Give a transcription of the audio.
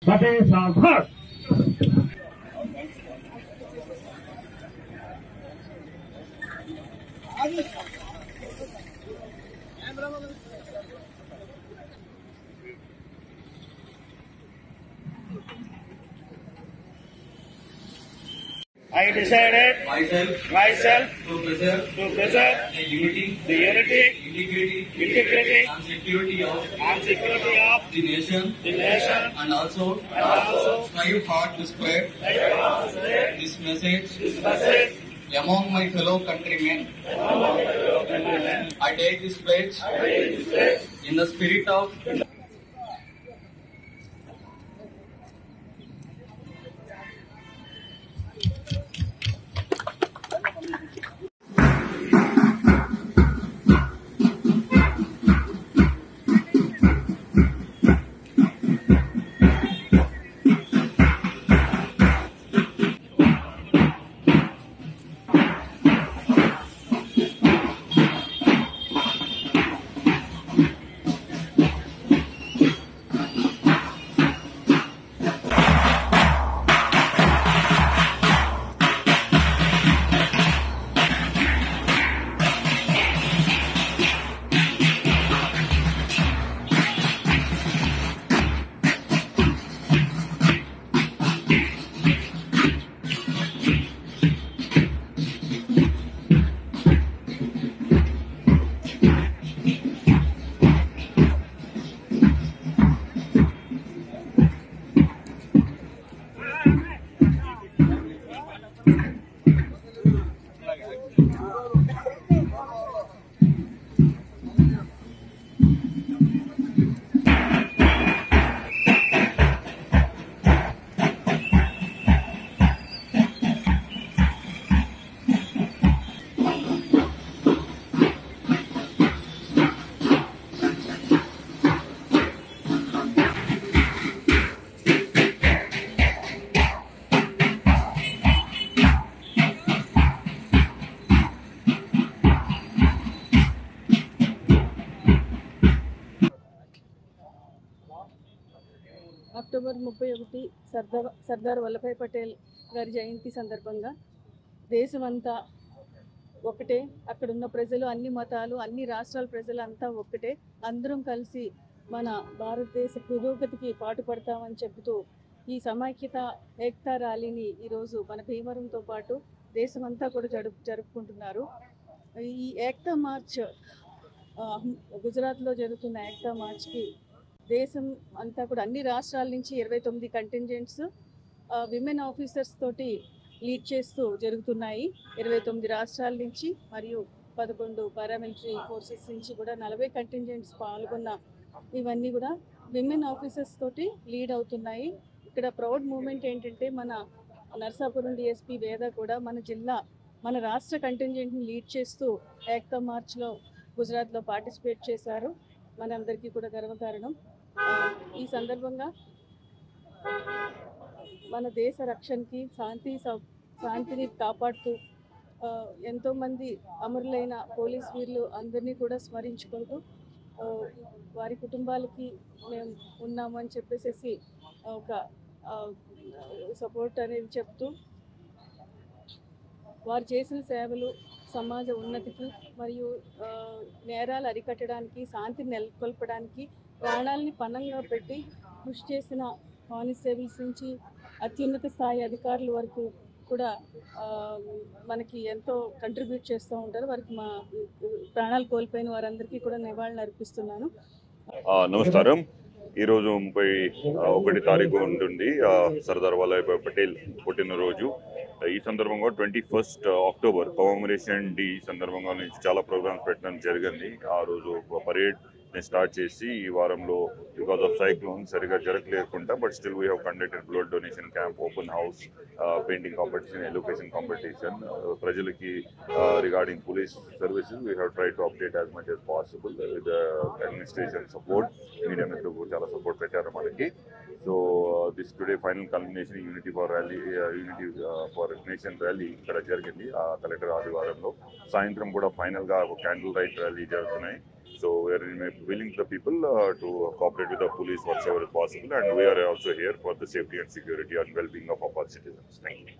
Fateh Salfat. I decided myself to preserve the unity, integrity, and security of the nation, and also strive hard to spread this message among my fellow countrymen. I take this pledge in the spirit of October 31 Sardar Vallabhbhai Patel గారి జయంతి సందర్భంగా దేశమంతా ఒకటే, అక్కడున్న ప్రజలు, అన్ని మతాలు, అన్ని రాష్ట్రాల ప్రజలంతా ఒక్కటే, అందరం కలిసి మన భారతదేశ పురోగతికి పాటుపడతామని చెబుతూ ఈ సమైక్యత ఏక్తా ర్యాలీని ఈరోజు మన భీమవరంతో పాటు దేశమంతా కూడా జరుపుకుంటున్నారు. ఈ ఏక్తా మార్చ్ గుజరాత్లో జరుగుతున్న ఏక్తా మార్చ్కి దేశం అంతా కూడా అన్ని రాష్ట్రాల నుంచి 29 కంటింజెంట్స్ విమెన్ ఆఫీసర్స్ తోటి లీడ్ చేస్తూ జరుగుతున్నాయి. 29 రాష్ట్రాల నుంచి మరియు 11 పారామిలిటరీ ఫోర్సెస్ నుంచి కూడా 40 కంటింజెంట్స్ పాల్గొన్న ఇవన్నీ కూడా విమెన్ ఆఫీసర్స్ తోటి లీడ్ అవుతున్నాయి. ఇక్కడ ప్రౌడ్ మూమెంట్ ఏంటంటే మన నర్సాపురం డిఎస్పీ వేద కూడా మన రాష్ట్ర కంటింజెంట్ని లీడ్ చేస్తూ ఏక్తా మార్చ్లో గుజరాత్లో పార్టిసిపేట్ చేశారు. మనందరికీ కూడా గర్వకారణం. ఈ సందర్భంగా మన దేశ రక్షణకి శాంతిని కాపాడుతూ ఎంతోమంది అమరులైన పోలీస్ వీరులు అందరినీ కూడా స్మరించుకుంటూ వారి కుటుంబాలకి మేము ఉన్నామని చెప్పేసి ఒక సపోర్ట్ అనేది చెప్తూ వారు చేసిన సేవలు సమాజ ఉన్నతికి మరియు నేరాలు అరికట్టడానికి, శాంతిని నెలకొల్పడానికి ప్రాణాలని పణంగా పెట్టి కృషి చేసిన కానిస్టేబుల్స్ నుంచి అత్యున్నత స్థాయి అధికారుల వరకు కూడా మనకి ఎంతో కంట్రిబ్యూట్ చేస్తూ ఉంటారు. వారికి మా ప్రాణాలు కోల్పోయిన వారందరికీ కూడా నివాళులు అర్పిస్తున్నాను. నమస్కారం. ఈరోజు 31 తారీఖు ఉంటుంది సర్దార్ వల్లభాయ్ పటేల్ పుట్టినరోజు. ఈ సందర్భంగా 21 అక్టోబర్ కమమరేషన్ డే సందర్భంగా నుంచి చాలా ప్రోగ్రామ్స్ పెట్టడం జరిగింది. ఆ రోజు పరేడ్ స్టార్ట్ చేసి ఈ వారంలో బికాస్ ఆఫ్ సైక్లోన్ సరిగా జరగలేకుండా but still we have conducted blood donation camp, open house, painting competition, education competition. ప్రజలకి regarding police services we have try to update as much as possible with administration support. Media మిత్రులు చాలా support పెట్టారు మనకి. So this today final culmination unity for nation rally ఇక్కడ జరిగింది collector ఆదివారంలో. సాయంత్రం కూడా ఫైనల్గా ఒక క్యాండిల్ లైట్ ర్యాలీ జరుగుతున్నాయి. So we are willing the people to cooperate with the police whatsoever is possible, and we are also here for the safety and security and well-being of our citizens. Thank you.